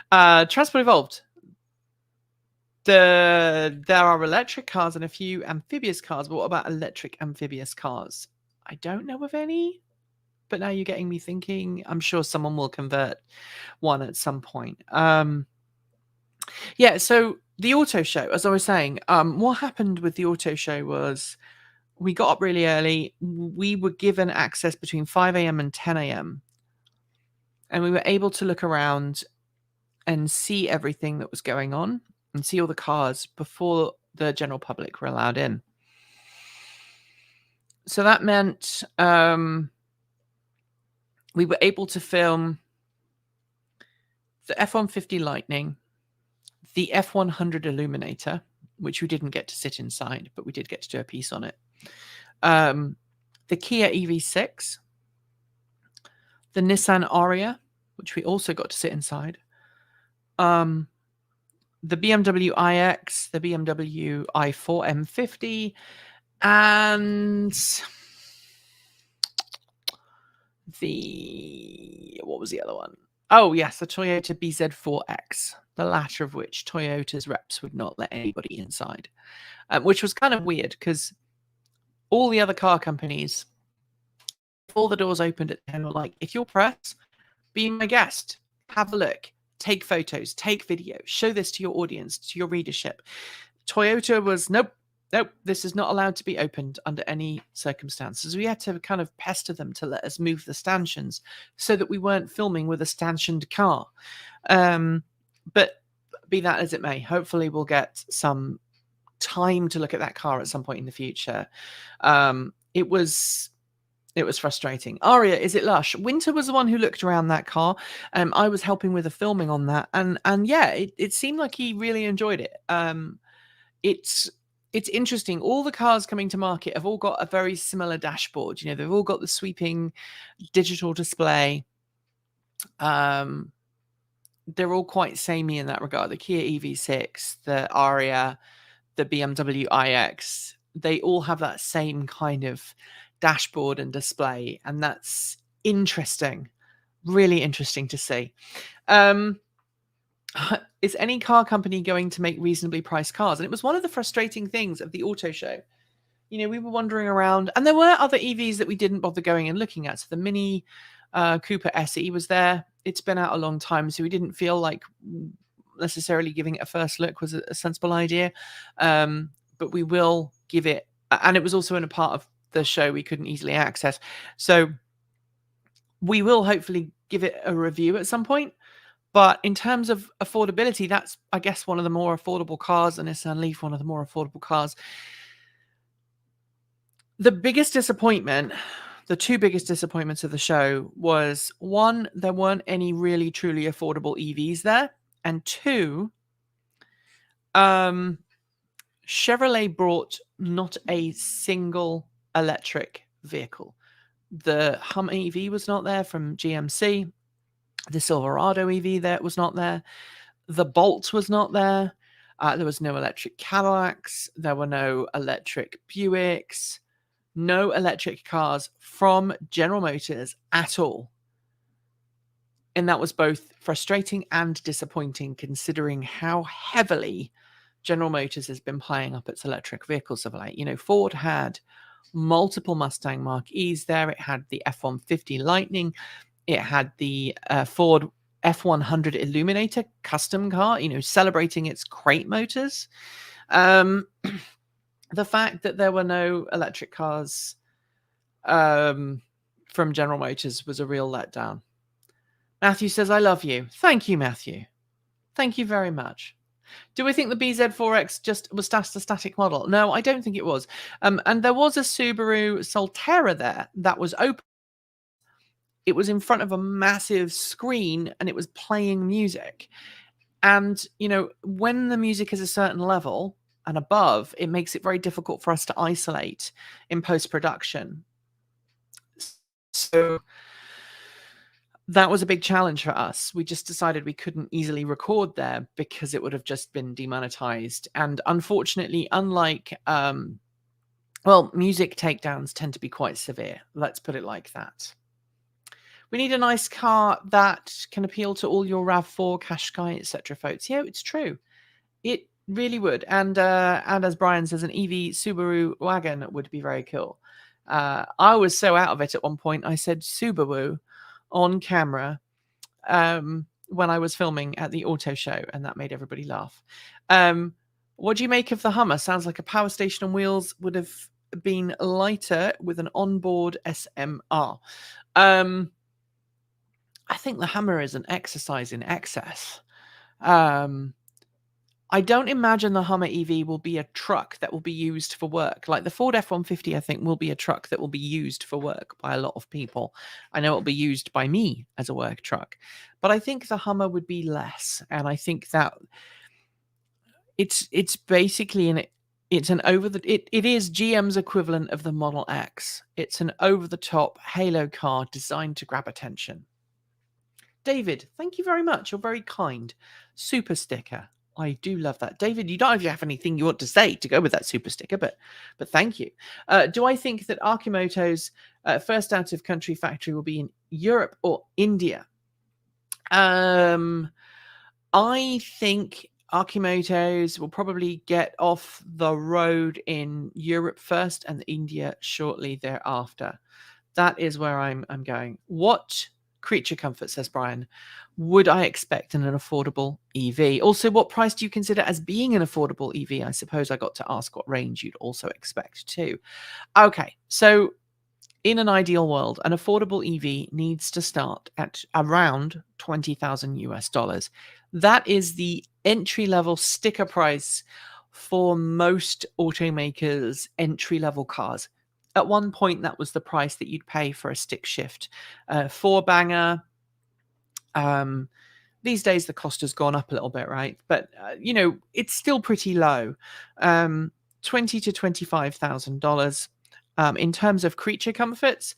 Transport Evolved. There are electric cars and a few amphibious cars, but what about electric amphibious cars? I don't know of any, but now you're getting me thinking. I'm sure someone will convert one at some point. Yeah, so the auto show, as I was saying, what happened with the auto show was we got up really early. We were given access between 5 a.m. and 10 a.m. And we were able to look around and see everything that was going on and see all the cars before the general public were allowed in. So that meant we were able to film the F-150 Lightning, the F-100 Illuminator, which we didn't get to sit inside, but we did get to do a piece on it. The Kia EV6, the Nissan Aria, which we also got to sit inside. The BMW iX, the BMW i4 M50, and what was the other one? Oh, yes, the Toyota BZ4X, the latter of which Toyota's reps would not let anybody inside, which was kind of weird because all the other car companies, before the doors opened at 10, were like, if you're press, be my guest, have a look, take photos, take video, show this to your audience, to your readership. Toyota was, nope, this is not allowed to be opened under any circumstances. We had to kind of pester them to let us move the stanchions so that we weren't filming with a stanchioned car. But be that as it may, hopefully we'll get some time to look at that car at some point in the future. It was frustrating. Aria, is it lush? Winter was the one who looked around that car. I was helping with the filming on that, and yeah, it seemed like he really enjoyed it. It's interesting. All the cars coming to market have all got a very similar dashboard. You know, they've all got the sweeping digital display. They're all quite samey in that regard. The Kia EV6, the Aria, the BMW iX, they all have that same kind of dashboard and display, and that's interesting, really interesting to see. Is any car company going to make reasonably priced cars? And it was one of the frustrating things of the auto show. You know, we were wandering around, and there were other EVs that we didn't bother going and looking at. So the Mini Cooper SE was there. It's been out a long time, so we didn't feel like necessarily giving it a first look was a sensible idea. But we will give it, and it was also in a part of the show we couldn't easily access. So we will hopefully give it a review at some point. But in terms of affordability, that's, I guess, one of the more affordable cars, the Nissan Leaf, one of the more affordable cars. The biggest disappointment, the two biggest disappointments of the show was, one, there weren't any really truly affordable EVs there. And two, Chevrolet brought not a single electric vehicle. The Hummer EV was not there from GMC. The Silverado EV there was not there. The Bolt was not there. There was no electric Cadillacs. There were no electric Buicks. No electric cars from General Motors at all. And that was both frustrating and disappointing, considering how heavily General Motors has been playing up its electric vehicles of late. You know, Ford had multiple Mustang Mach-E's there. It had the F-150 Lightning. It had the Ford F-100 Illuminator custom car, you know, celebrating its crate motors. The fact that there were no electric cars from General Motors was a real letdown. Matthew says, I love you. Thank you, Matthew. Thank you very much. Do we think the BZ4X just was just a static model? No, I don't think it was. And there was a Subaru Solterra there that was open. It was in front of a massive screen and it was playing music. And, you know, when the music is a certain level and above, it makes it very difficult for us to isolate in post-production. So that was a big challenge for us. We just decided we couldn't easily record there because it would have just been demonetized. And unfortunately, unlike, music takedowns tend to be quite severe. Let's put it like that. We need a nice car that can appeal to all your RAV4, Qashqai, etc. folks. Yeah, it's true. It really would. And as Brian says, an EV Subaru wagon would be very cool. I was so out of it at one point, I said Subaru on camera when I was filming at the auto show, and that made everybody laugh. What do you make of the Hummer? Sounds like a power station on wheels would have been lighter with an onboard SMR. I think the Hummer is an exercise in excess. I don't imagine the Hummer EV will be a truck that will be used for work. Like the Ford F-150, I think, will be a truck that will be used for work by a lot of people. I know it will be used by me as a work truck. But I think the Hummer would be less. And I think that it's basically it is GM's equivalent of the Model X. It's an over-the-top halo car designed to grab attention. David, thank you very much. You're very kind. Super sticker. I do love that. David, you don't have anything you want to say to go with that super sticker, but thank you. Do I think that Archimoto's first out-of-country factory will be in Europe or India? I think Archimoto's will probably get off the road in Europe first and India shortly thereafter. That is where I'm going. What creature comfort, says Brian, would I expect in an affordable EV? Also, what price do you consider as being an affordable EV? I suppose I got to ask what range you'd also expect too. Okay, so in an ideal world, an affordable EV needs to start at around $20,000 US. That is the entry-level sticker price for most automakers' entry-level cars. At one point, that was the price that you'd pay for a stick shift four-banger. These days, the cost has gone up a little bit, right? But, you know, it's still pretty low. $20,000 to $25,000. In terms of creature comforts,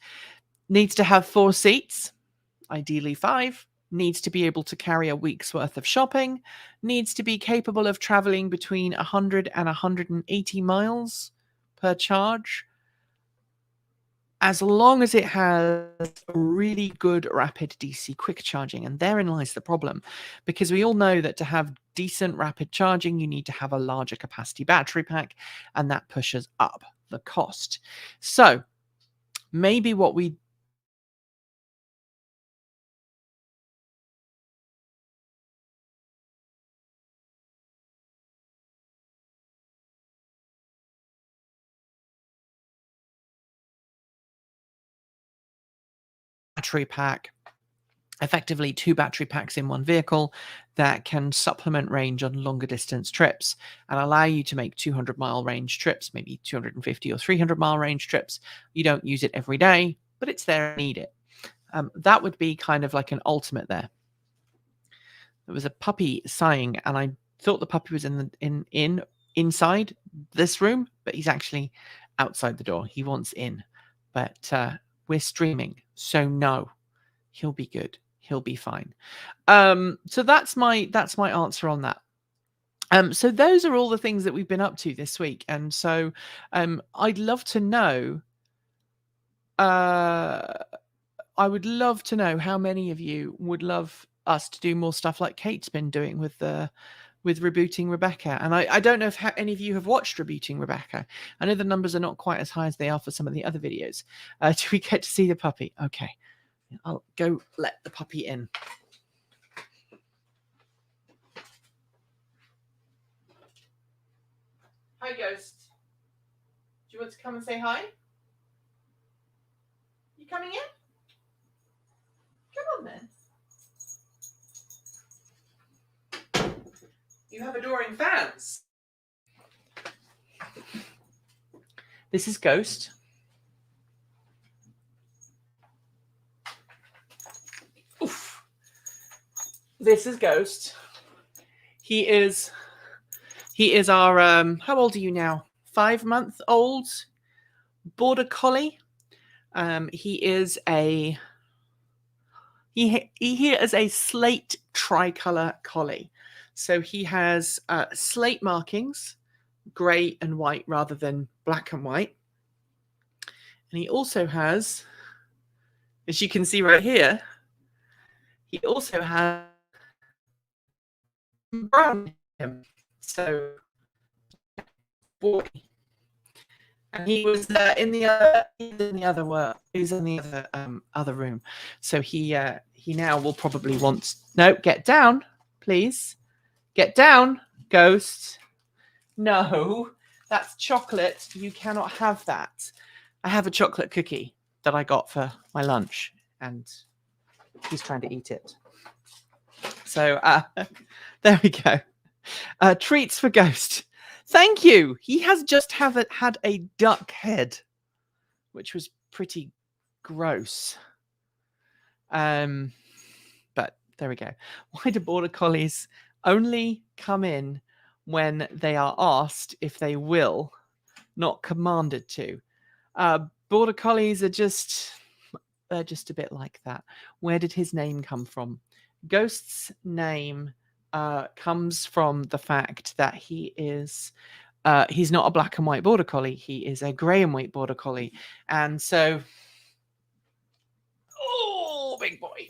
needs to have 4 seats, ideally 5. Needs to be able to carry a week's worth of shopping. Needs to be capable of traveling between 100 and 180 miles per charge. As long as it has really good rapid DC quick charging. And therein lies the problem, because we all know that to have decent rapid charging, you need to have a larger capacity battery pack, and that pushes up the cost. So maybe what we battery pack, effectively 2 battery packs in one vehicle that can supplement range on longer distance trips and allow you to make 200-mile range trips, maybe 250 or 300-mile range trips. You don't use it every day, but it's there and need it. That would be kind of like an ultimate there. There was a puppy sighing, and I thought the puppy was inside this room, but he's actually outside the door. He wants in, but we're streaming, so no, he'll be good. He'll be fine. So that's my answer on that. So those are all the things that we've been up to this week, and so I'd love to know. I would love to know how many of you would love us to do more stuff like Kate's been doing with Rebooting Rebecca. And I don't know if any of you have watched Rebooting Rebecca. I know the numbers are not quite as high as they are for some of the other videos. Do we get to see the puppy? Okay, I'll go let the puppy in. Hi, Ghost. Do you want to come and say hi? You coming in? Come on, then. You have adoring fans. This is Ghost. Oof. This is Ghost. He is our how old are you now? 5-month-old border collie. He is a slate tricolor collie. So he has slate markings, grey and white rather than black and white. And he also has, as you can see right here, he also has brown in him. So, boy. And he was in the other room. So he now will probably want get down, please. Get down, Ghost. No, that's chocolate. You cannot have that. I have a chocolate cookie that I got for my lunch, and he's trying to eat it. So there we go. Treats for Ghost. Thank you. He has just had a duck head, which was pretty gross. But there we go. Why do border collies only come in when they are asked if they will, not commanded to? Border collies are just a bit like that. Where did his name come from? Ghost's name comes from the fact that he is he's not a black and white border collie. He is a grey and white border collie. And so, oh, big boy.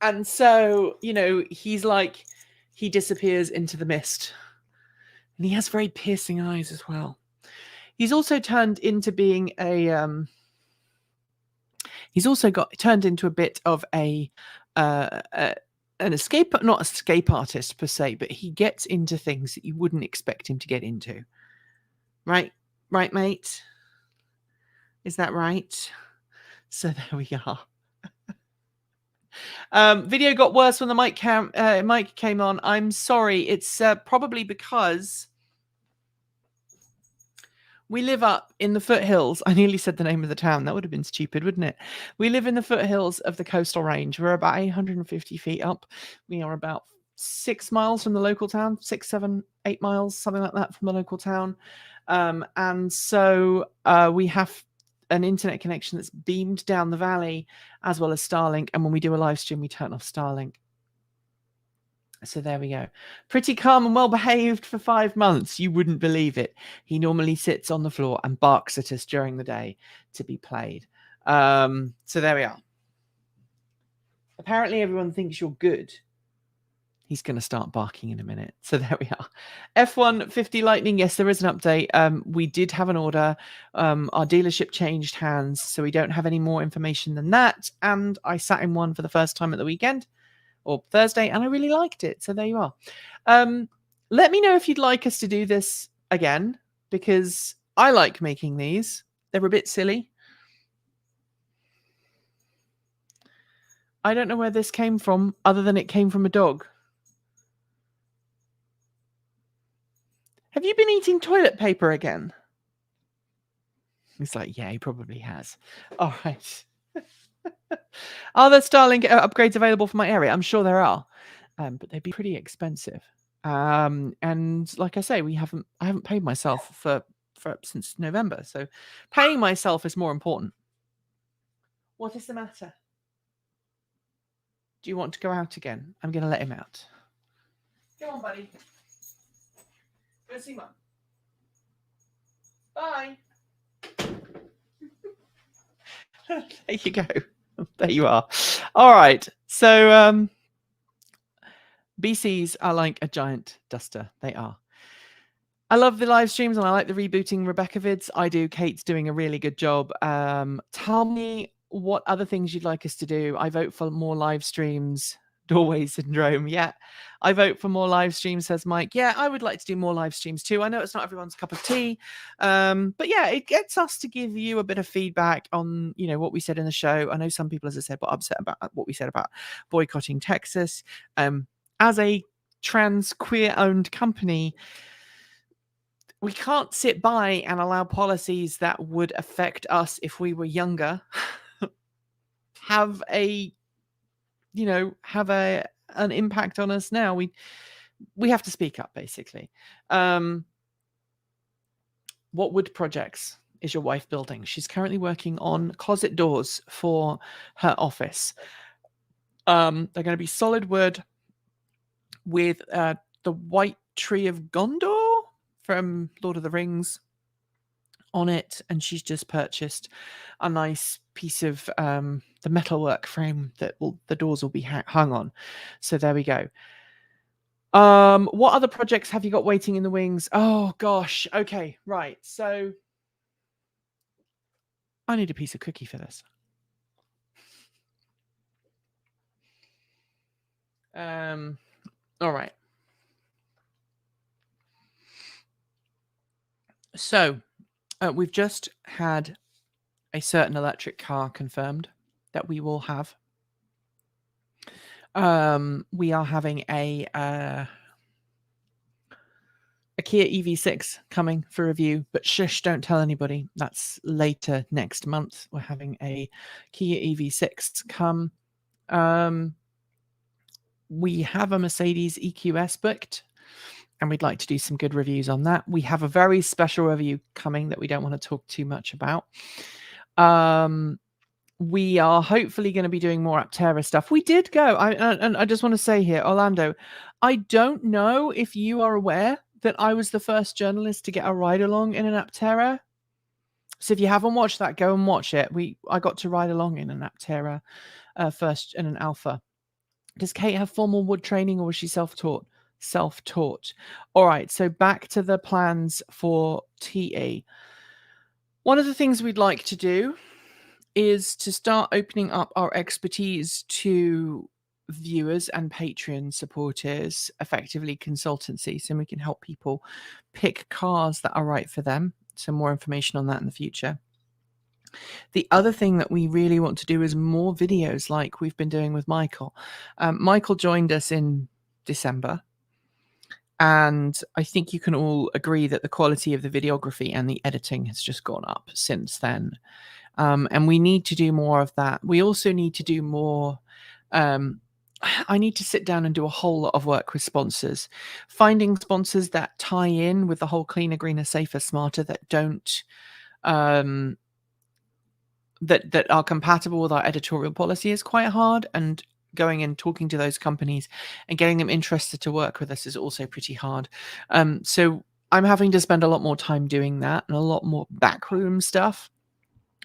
And so, he's like, he disappears into the mist. And he has very piercing eyes as well. He's also turned into being he's also turned into a bit of an not escape artist per se, but he gets into things that you wouldn't expect him to get into. Right, mate? Is that right? So there we are. Video got worse when the mic came on. I'm sorry. It's probably because we live up in the foothills. I nearly said the name of the town. That would have been stupid, wouldn't it? We live in the foothills of the coastal range. We're about 850 feet up. We are about 6 miles from the local town, 6, 7, 8 miles, something like that from the local town. And so we have an internet connection that's beamed down the valley, as well as Starlink. And when we do a live stream, we turn off Starlink. So there we go. Pretty calm and well behaved for 5 months. You wouldn't believe it. He normally sits on the floor and barks at us during the day to be played. So there we are. Apparently everyone thinks you're good. He's going to start barking in a minute. So there we are. F-150 Lightning. Yes, there is an update. We did have an order. Our dealership changed hands, so we don't have any more information than that. And I sat in one for the first time at the weekend or Thursday, and I really liked it. So there you are. Let me know if you'd like us to do this again, because I like making these. They're a bit silly. I don't know where this came from, other than it came from a dog. Have you been eating toilet paper again? He's like, yeah, he probably has. All right. Are there Starlink upgrades available for my area? I'm sure there are, but they'd be pretty expensive. And like I say, I haven't paid myself for since November. So paying myself is more important. What is the matter? Do you want to go out again? I'm going to let him out. Go on, buddy. Go see Mum. Bye. There you go. There you are. All right. So BCs are like a giant duster. They are. I love the live streams and I like the Rebooting Rebecca vids. I do. Kate's doing a really good job. Tell me what other things you'd like us to do. I vote for more live streams. Doorway syndrome. Yeah, I vote for more live streams, says Mike. Yeah, I would like to do more live streams too. I know it's not everyone's cup of tea, but yeah, it gets us to give you a bit of feedback on, you know, what we said in the show. I know some people, as I said, were upset about what we said about boycotting Texas. As a trans queer owned company, we can't sit by and allow policies that would affect us if we were younger have an impact on us now. We have to speak up, basically. What wood projects is your wife building? She's currently working on closet doors for her office. They're going to be solid wood with the white tree of Gondor from Lord of the Rings on it, and she's just purchased a nice piece of the metalwork frame that the doors will be hung on. So there we go. What other projects have you got waiting in the wings? Oh gosh. Okay, right. So I need a piece of cookie for this. All right. So we've just had a certain electric car confirmed that we will have. We are having a Kia EV6 coming for review, but shush, don't tell anybody. That's later next month. We're having a Kia EV6 come. We have a Mercedes EQS booked, and we'd like to do some good reviews on that. We have a very special review coming that we don't want to talk too much about. We are hopefully going to be doing more Aptera stuff. We did go, and I just want to say here, Orlando, I don't know if you are aware that I was the first journalist to get a ride along in an Aptera. So if you haven't watched that, go and watch it. I got to ride along in an Aptera first in an Alpha. Does Kate have formal wood training, or was she self-taught? Self-taught. All right, so back to the plans for TE. One of the things we'd like to do is to start opening up our expertise to viewers and Patreon supporters, effectively consultancy, so we can help people pick cars that are right for them. So more information on that in the future. The other thing that we really want to do is more videos like we've been doing with Michael. Michael joined us in December, and I think you can all agree that the quality of the videography and the editing has just gone up since then. And we need to do more of that. We also need to do more. I need to sit down and do a whole lot of work with sponsors, finding sponsors that tie in with the whole cleaner, greener, safer, smarter, that don't, that are compatible with our editorial policy is quite hard. And going and talking to those companies and getting them interested to work with us is also pretty hard. So I'm having to spend a lot more time doing that and a lot more backroom stuff,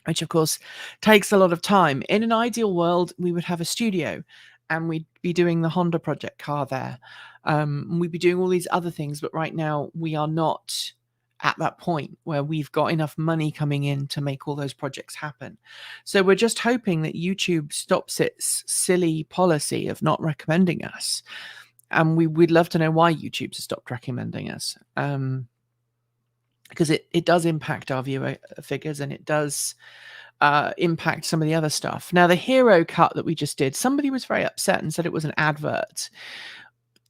which of course takes a lot of time. In an ideal world, we would have a studio and we'd be doing the Honda project car there. We'd be doing all these other things, but right now we are not at that point where we've got enough money coming in to make all those projects happen. So we're just hoping that YouTube stops its silly policy of not recommending us. And we'd love to know why YouTube's stopped recommending us. Because it does impact our viewer figures, and it does impact some of the other stuff. Now, the hero cut that we just did, somebody was very upset and said it was an advert.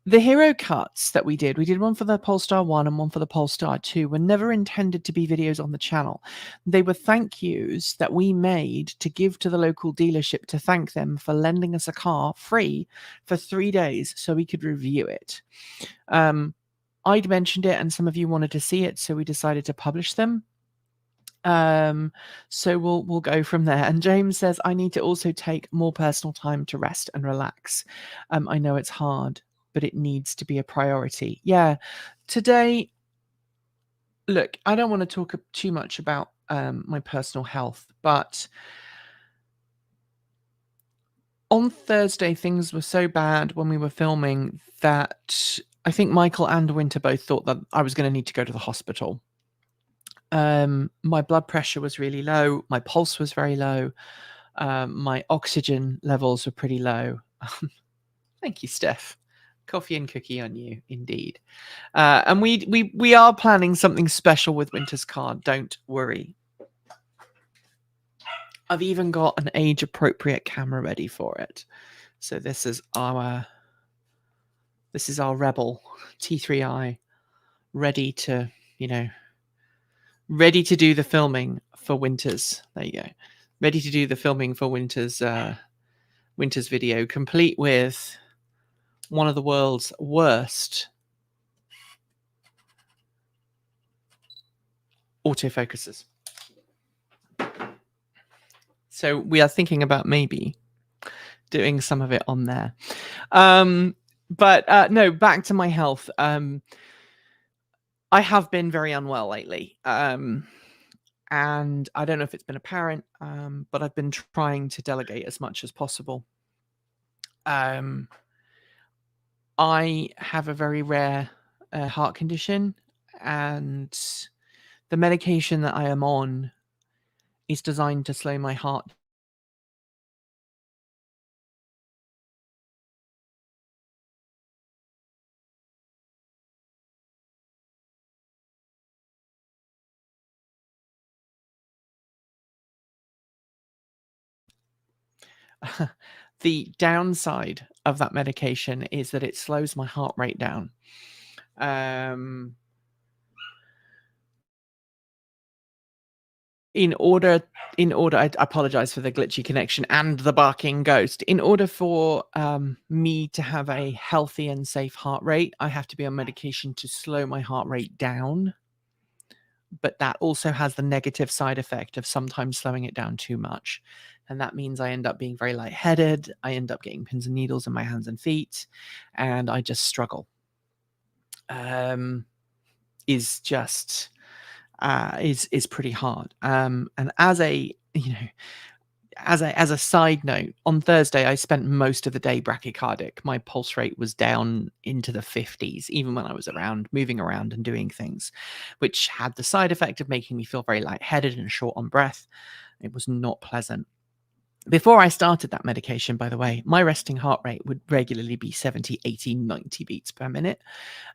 The hero cuts that we did one for the Polestar 1 and one for the Polestar 2, were never intended to be videos on the channel. They were thank yous that we made to give to the local dealership to thank them for lending us a car free for 3 days so we could review it. I'd mentioned it and some of you wanted to see it, so we decided to publish them. So we'll go from there. And James says, I need to also take more personal time to rest and relax. I know it's hard, but it needs to be a priority. Yeah. Today, look, I don't want to talk too much about my personal health, but on Thursday, things were so bad when we were filming that I think Michael and Winter both thought that I was going to need to go to the hospital. My blood pressure was really low. My pulse was very low. My oxygen levels were pretty low. Thank you, Steph. Coffee and cookie on you, indeed. And we are planning something special with Winter's car. Don't worry. I've even got an age-appropriate camera ready for it. So this is our Rebel T3i, ready to do the filming for Winter's. There you go. Ready to do the filming for Winter's video, complete with one of the world's worst autofocusers. So we are thinking about maybe doing some of it on there. But no, back to my health. I have been very unwell lately. And I don't know if it's been apparent, but I've been trying to delegate as much as possible. I have a very rare heart condition, and the medication that I am on is designed to slow my heart. The downside of that medication is that it slows my heart rate down. In order, I apologize for the glitchy connection and the barking ghost. In order for me to have a healthy and safe heart rate, I have to be on medication to slow my heart rate down. But that also has the negative side effect of sometimes slowing it down too much. And that means I end up being very lightheaded. I end up getting pins and needles in my hands and feet, and I just struggle. Is pretty hard. And as a side note, on Thursday I spent most of the day bradycardic. My pulse rate was down into the 50s, even when I was moving around and doing things, which had the side effect of making me feel very lightheaded and short on breath. It was not pleasant. Before I started that medication, by the way, my resting heart rate would regularly be 70, 80, 90 beats per minute.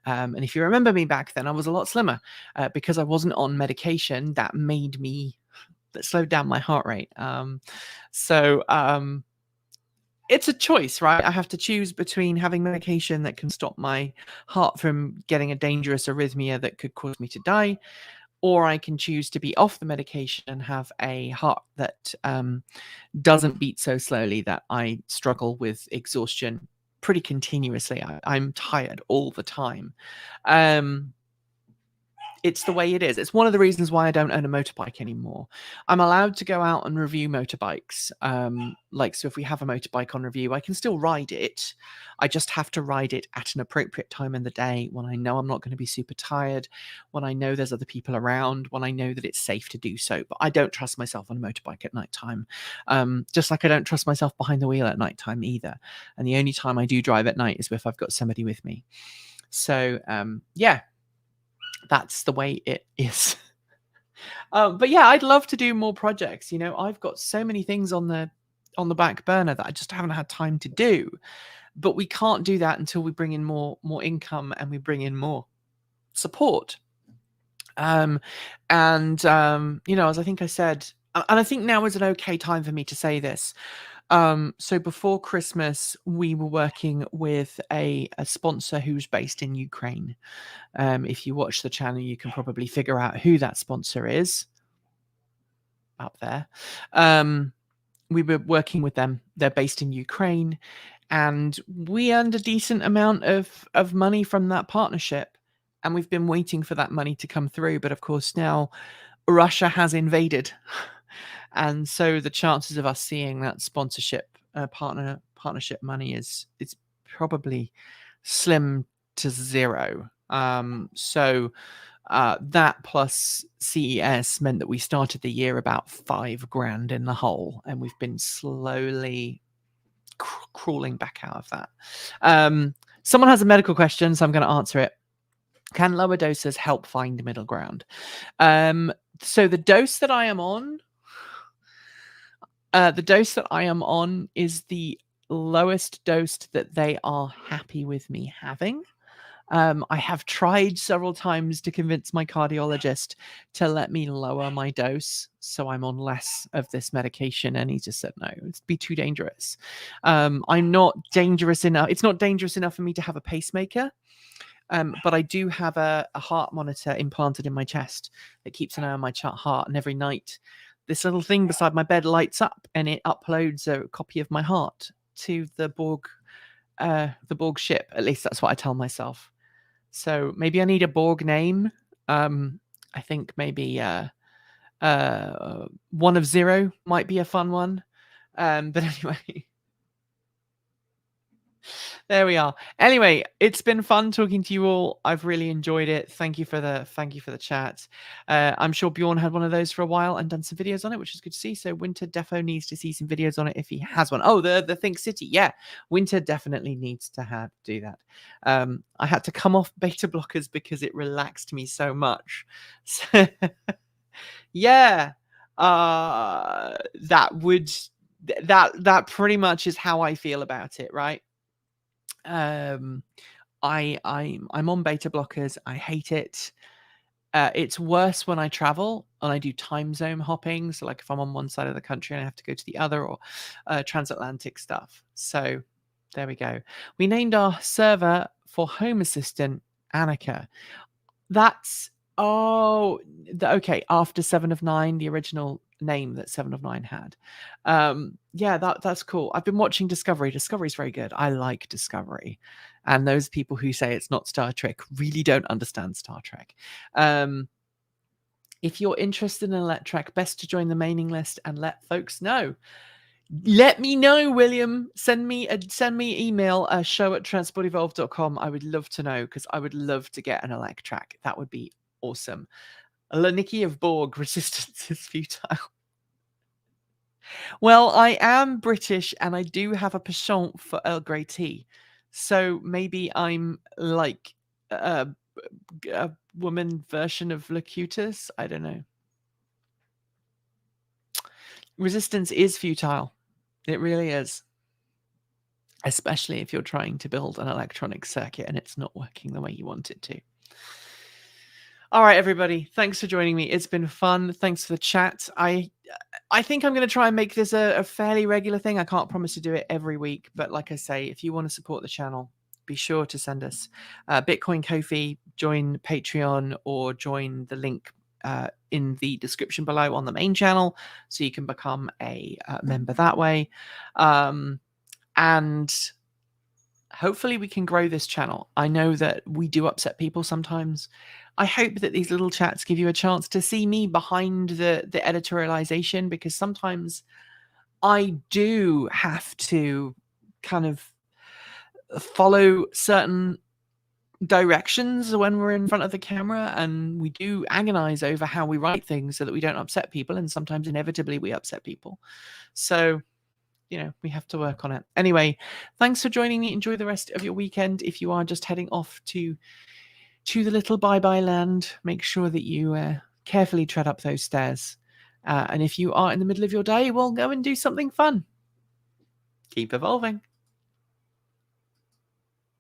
And if you remember me back then, I was a lot slimmer because I wasn't on medication that slowed down my heart rate. So it's a choice, right? I have to choose between having medication that can stop my heart from getting a dangerous arrhythmia that could cause me to die, or I can choose to be off the medication and have a heart that doesn't beat so slowly that I struggle with exhaustion pretty continuously. I'm tired all the time. It's the way it is. It's one of the reasons why I don't own a motorbike anymore. I'm allowed to go out and review motorbikes. So if we have a motorbike on review, I can still ride it. I just have to ride it at an appropriate time in the day, when I know I'm not going to be super tired, when I know there's other people around, when I know that it's safe to do so. But I don't trust myself on a motorbike at nighttime. Just like I don't trust myself behind the wheel at nighttime either. And the only time I do drive at night is if I've got somebody with me. So yeah. That's the way it is. But yeah, I'd love to do more projects. I've got so many things on the back burner that I just haven't had time to do. But we can't do that until we bring in more income and we bring in more support. As I think I said, and I think now is an okay time for me to say this. So before Christmas, we were working with a sponsor who's based in Ukraine. If you watch the channel, you can probably figure out who that sponsor is up there. We were working with them. They're based in Ukraine, and we earned a decent amount of money from that partnership. and we've been waiting for that money to come through. But of course, now Russia has invaded, and so the chances of us seeing that sponsorship partnership money is probably slim to zero. So that plus CES meant that we started the year about $5,000 in the hole, and we've been slowly crawling back out of that. Someone has a medical question, so I'm going to answer it. Can lower doses help find middle ground? So the dose that I am on, is the lowest dose that they are happy with me having. I have tried several times to convince my cardiologist to let me lower my dose so I'm on less of this medication, and he just said no, it'd be too dangerous. I'm not dangerous enough. It's not dangerous enough for me to have a pacemaker. But I do have a heart monitor implanted in my chest that keeps an eye on my heart. And every night, this little thing beside my bed lights up, and it uploads a copy of my heart to the Borg ship. At least that's what I tell myself. So maybe I need a Borg name. I think maybe 1 of 0 might be a fun one. But anyway. There we are. Anyway, it's been fun talking to you all. I've really enjoyed it. Thank you for the chat. I'm sure Bjorn had one of those for a while and done some videos on it, which is good to see. So Winter defo needs to see some videos on it if he has one. Oh, the Think City. Yeah, Winter definitely needs to do that. I had to come off beta blockers because it relaxed me so much. So, yeah, that pretty much is how I feel about it, right? I'm on beta blockers. I hate it. It's worse when I travel and I do time zone hopping. So like if I'm on one side of the country and I have to go to the other, or transatlantic stuff. So there we go. We named our server for Home Assistant Annika. That's okay. After 7 of 9, the original name that 7 of 9 had. Yeah, that's cool. I've been watching Discovery. Discovery's very good. I like Discovery. And those people who say it's not Star Trek really don't understand Star Trek. If you're interested in Electrek, best to join the mailing list and let folks know. Let me know, William. Send me email, show@transportevolved.com. I would love to know, because I would love to get an Electrek. That would be awesome. Nikki of Borg, resistance is futile. Well, I am British and I do have a penchant for Earl Grey tea. So maybe I'm like a woman version of Locutus. I don't know. Resistance is futile. It really is. Especially if you're trying to build an electronic circuit and it's not working the way you want it to. All right, everybody. Thanks for joining me. It's been fun. Thanks for the chat. I think I'm going to try and make this a fairly regular thing. I can't promise to do it every week, but like I say, if you want to support the channel, be sure to send us Bitcoin Ko-fi, join Patreon, or join the link in the description below on the main channel, so you can become a member that way. And hopefully we can grow this channel. I know that we do upset people sometimes. I hope that these little chats give you a chance to see me behind the editorialization, because sometimes I do have to kind of follow certain directions when we're in front of the camera, and we do agonize over how we write things so that we don't upset people, and sometimes inevitably we upset people. So we have to work on it. Anyway, thanks for joining me. Enjoy the rest of your weekend. If you are just heading off to the little bye-bye land, make sure that you carefully tread up those stairs. And if you are in the middle of your day, well, go and do something fun. Keep evolving.